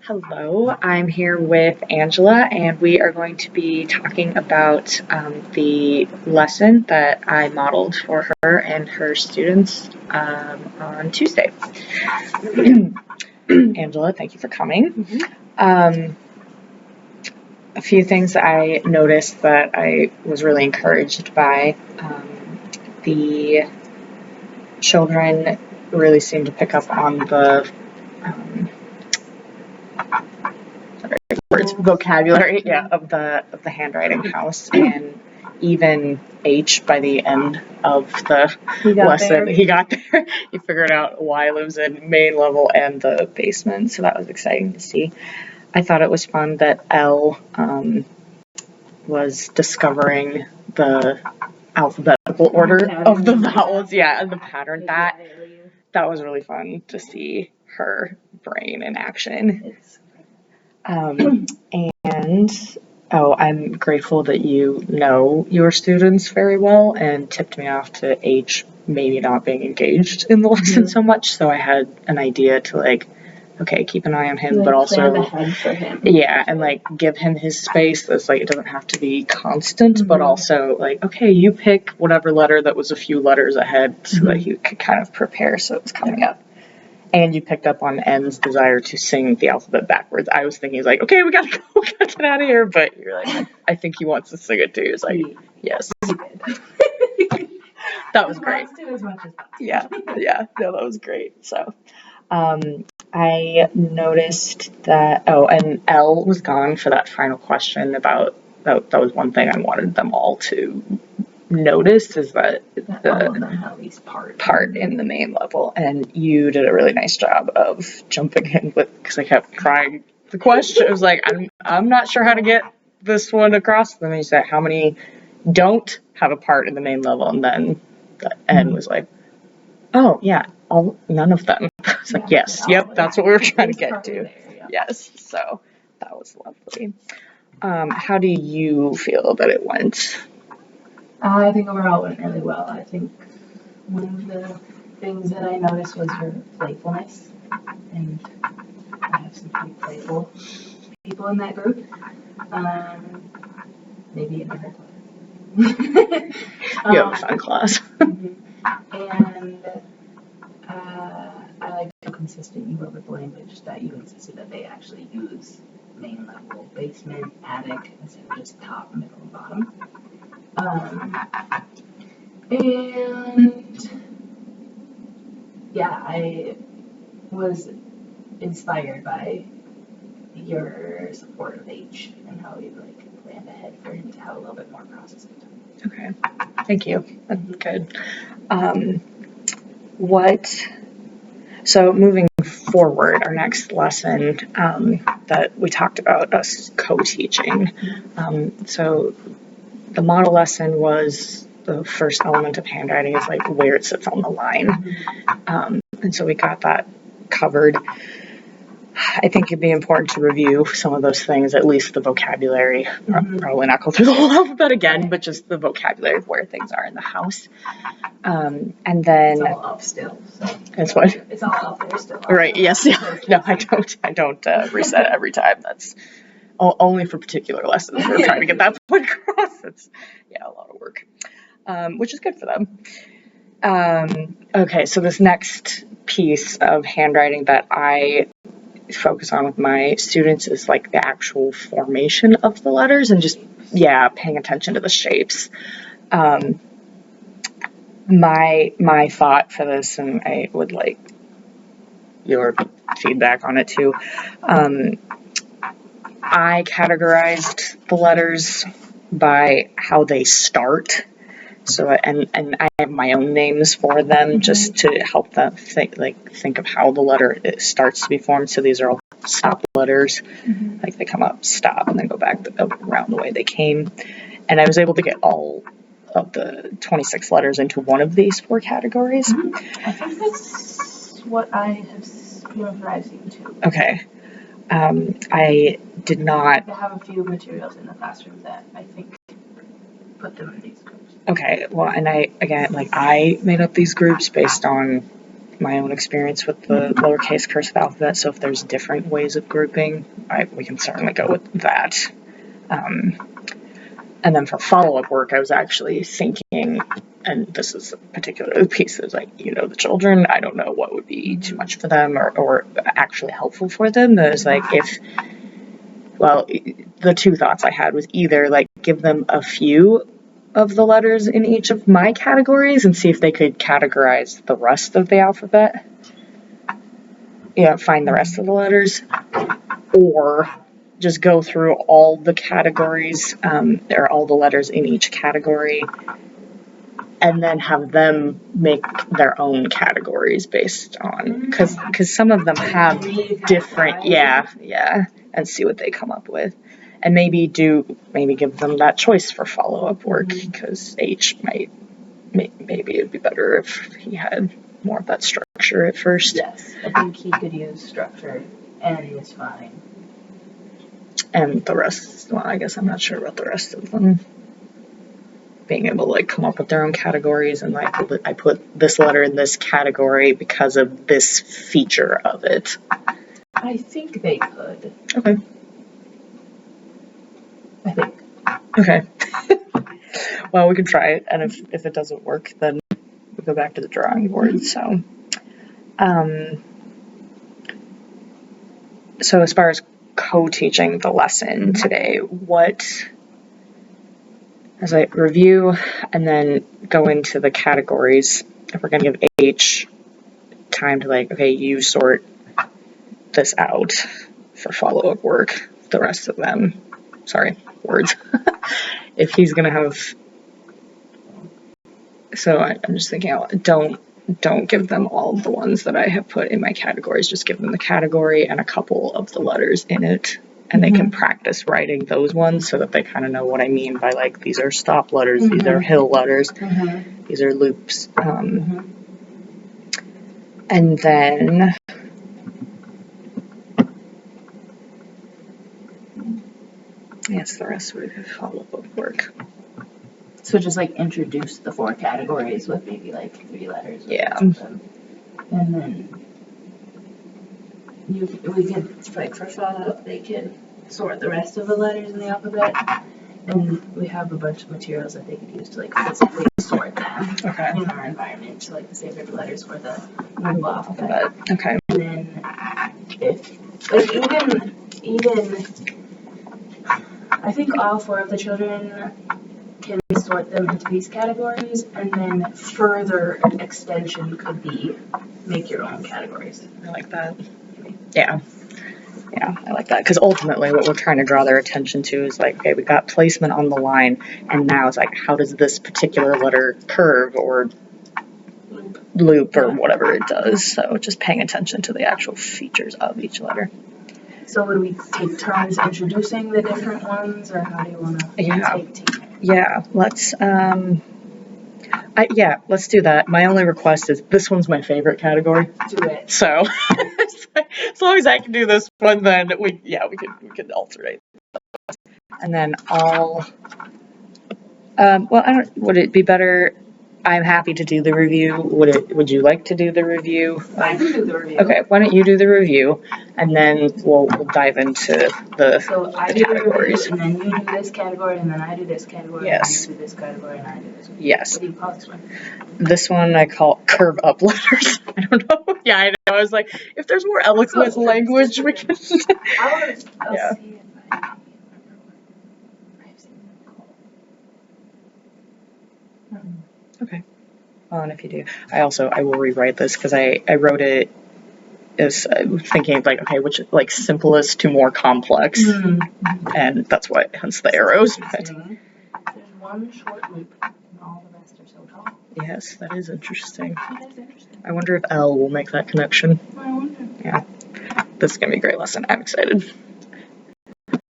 Hello, I'm here with Angela, and we are going to be talking about the lesson that I modeled for her and her students on Tuesday. Angela, thank you for coming. A few things I noticed that I was really encouraged by. The children really seemed to pick up on the vocabulary, of the handwriting house, and even H by the end of the lesson. He got there. He figured out why lives in main level and the basement, so that was exciting to see. I thought it was fun that L was discovering the alphabetical order of the vowels, and the pattern. That was really fun to see her brain in action. I'm grateful that you know your students very well and tipped me off to H maybe not being engaged in the lesson so much. So I had an idea to keep an eye on him, but also plan ahead for him. And give him his space. That's it doesn't have to be constant, but also okay, you pick whatever letter that was a few letters ahead so that he could kind of prepare so it's coming up. And you picked up on N's desire to sing the alphabet backwards. I was thinking, he's like, okay, we gotta go, we gotta get out of here. But you're like, I think he wants to sing it too. He's like, yes. That was great. As much as No, that was great. So, I noticed that, and L was gone for that final question about, that was one thing I wanted them all to notice, is that all of them have at least part in the main level, and you did a really nice job of jumping in with, because I kept trying the question. I was like, I'm not sure how to get this one across to them. And you said, how many don't have a part in the main level? And then the N was like, oh yeah, none of them. It's like, yes, that's what we were trying to get to. Yes, so that was lovely. How do you feel that it went? I think overall it went really well. I think one of the things that I noticed was her playfulness, and I have some pretty playful people in that group. Maybe in her class. You have a fun class. And I like how consistent you were with the language, that you insisted that they actually use main level, basement, attic, instead of just top, middle, and bottom. I was inspired by your support of H and how you planned ahead for him to have a little bit more processing time. Okay, thank you. That's good. So moving forward, our next lesson that we talked about us co-teaching. So the model lesson was the first element of handwriting is where it sits on the line. And so we got that covered. I think it'd be important to review some of those things, at least the vocabulary. Probably not go through the whole alphabet again, but just the vocabulary of where things are in the house. And then it's all up still. So. It's what? It's all up there still. Right. Yes. Yeah. No, I don't reset every time. That's only for particular lessons. We're trying to get that point across. It's a lot of work, which is good for them. Okay. So this next piece of handwriting that I focus on with my students is the actual formation of the letters and just paying attention to the shapes. My thought for this, and I would like your feedback on it too. I categorized the letters by how they start. So, and I have my own names for them just to help them think of how the letter starts to be formed. So these are all stop letters. They come up, stop, and then go back around the way they came. And I was able to get all of the 26 letters into one of these 4 categories. I think that's what I have seen too. Okay. I did not. I have a few materials in the classroom that I think put them in these groups. Okay, well, and I made up these groups based on my own experience with the lowercase cursive alphabet, so if there's different ways of grouping, we can certainly go with that. And then for follow-up work, I was actually thinking, and this is a particular piece that's like, the children, I don't know what would be too much for them or actually helpful for them. There's like, the two thoughts I had was either like give them a few of the letters in each of my categories and see if they could categorize the rest of the alphabet. Find the rest of the letters, or just go through all the categories, or all the letters in each category, and then have them make their own categories based on, because some of them have different, and see what they come up with. And maybe give them that choice for follow-up work, because H maybe it'd be better if he had more of that structure at first. Yes, I think he could use structure, and he was fine. And the rest, well, I guess I'm not sure about the rest of them. Being able to come up with their own categories, and I put this letter in this category because of this feature of it. I think they could. Okay. I think. Okay. Well, we can try it, and if it doesn't work, then we go back to the drawing board. So, so as far as co-teaching the lesson today, as I review and then go into the categories, if we're going to give H time to okay, you sort this out for follow-up work, the rest of them, words. If he's going to have, so I'm just thinking, don't give them all of the ones that I have put in my categories, just give them the category and a couple of the letters in it. And they can practice writing those ones so that they kind of know what I mean by these are stop letters, these are hill letters, these are loops. And then yes, the rest would be follow-up work. So just introduce the 4 categories with maybe 3 letters. Yeah. And then we could, for follow-up, they can sort the rest of the letters in the alphabet, and we have a bunch of materials that they could use to physically sort them in our environment. So the sacred letters for the Mongol alphabet. Okay. And then if even I think all 4 of the children can sort them into these categories, and then further extension could be make your own categories. I like that. Yeah, I like that, because ultimately what we're trying to draw their attention to is okay, we got placement on the line, and now it's how does this particular letter curve or loop or whatever it does. So just paying attention to the actual features of each letter. So would we take turns introducing the different ones, or how do you want to take it? Yeah, let's do that. My only request is this one's my favorite category. Do it. So as long as I can do this one, then we could alternate. And then would it be better? I'm happy to do the review. Would you like to do the review? I can do the review. Okay, why don't you do the review, and then we'll dive into the categories. And then you do this category, and then I do this category. Yes. And you do this category, and I do this one. Yes. What do you call this one? This one I call curve up letters. I don't know. Yeah, I know. I was like, if there's more eloquent language, we can. I'll see if I I've seen them called. Okay. Well, and if you do, I will rewrite this, because I wrote it as thinking okay, which simplest to more complex, and that's why hence the arrows. There's one short loop, and all the rest are so tall. Yes, that is interesting. That is interesting. I wonder if L will make that connection. I wonder. Yeah, this is gonna be a great lesson. I'm excited.